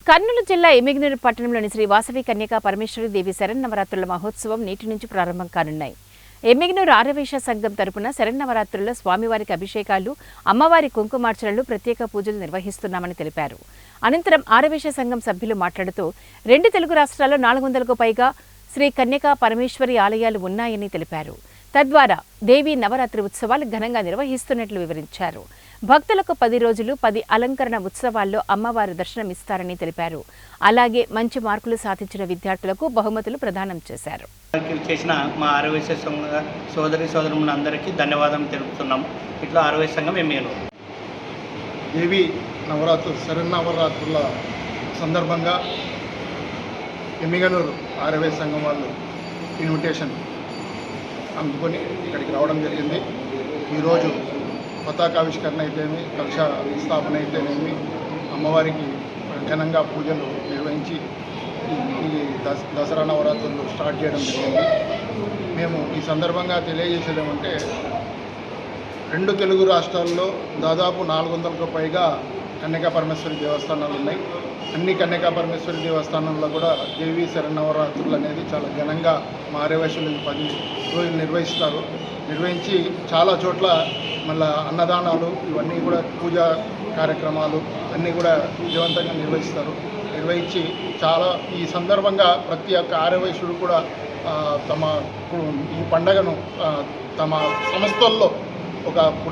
కర్నూలు జిల్లా ఎమ్మిగనూరు పట్టణంలోని శ్రీ వాసవి కన్యకా పరమేశ్వరి దేవి శరన్నవరాత్రుల మహోత్సవం నేటి నుంచి ప్రారంభం కానున్నాయి. ఎమ్మిగనూరు ఆర్యవైశ్య సంఘం తరపున శరన్నవరాత్రుల్లో స్వామివారికి అభిషేకాలు, అమ్మవారి కుంకుమార్చనలు, ప్రత్యేక పూజలు నిర్వహిస్తున్నామని తెలిపారు. అనంతరం ఆర్యవైశ్య సంఘం సభ్యులు మాట్లాడుతూ 2 తెలుగు రాష్ట్రాల్లో 400కు పైగా శ్రీ కన్యకా పరమేశ్వరి ఆలయాలు ఉన్నాయని తెలిపారు. తద్వారా దేవీ నవరాత్రి ఉత్సవాలు ఘనంగా నిర్వహిస్తున్నట్లు వివరించారు. భక్తులకు 10 రోజులు 10 అలంకరణ ఉత్సవాల్లో అమ్మవారు దర్శనమిస్తారని తెలిపారు. అలాగే మంచి మార్కులు సాధించిన విద్యార్థులకు బహుమతులు ప్రదానం చేశారు. చేసిన మా ఆర్యవైశ్య సంఘ సోదరులందరికీ ధన్యవాదాలు తెలుపుతున్నాము. ఇట్లా ఆర్యవైశ్య సంఘం ఎమ్మిగనూరు దేవి నవరాత్రులు శరన్నవరాత్రుల సందర్భంగా ఎమ్మిగనూరు ఆర్యవైశ్య సంఘం వాళ్ళు ఇన్విటేషన్ అందుకొని ఇక్కడికి రావడం జరిగింది. ఈరోజు పతాకావిష్కరణ అయితేనేమి, కలశ స్థాపన అయితేనేమి, అమ్మవారికి ఘనంగా పూజలు నిర్వహించి ఈ దసరా నవరాత్రులు స్టార్ట్ చేయడం జరిగింది. మేము ఈ సందర్భంగా తెలియజేసేది ఏమంటే 2 తెలుగు రాష్ట్రాల్లో దాదాపు 400కు పైగా కన్యకా పరమేశ్వరి దేవస్థానాలు ఉన్నాయి. అన్ని కన్యకా పరమేశ్వరి దేవస్థానంలో కూడా దేవీ శరన్నవరాత్రులు అనేది చాలా ఘనంగా మా ఆర్యవైశ్యులు 10 రోజులు నిర్వహించి చాలా చోట్ల మళ్ళీ అన్నదానాలు ఇవన్నీ కూడా పూజా కార్యక్రమాలు అన్నీ కూడా విజయవంతంగా నిర్వహించి చాలా ఈ సందర్భంగా ప్రతి ఒక్క ఆర్యవైశ్యుడు కూడా తమ ఈ పండగను తమ సంస్థల్లో ఒక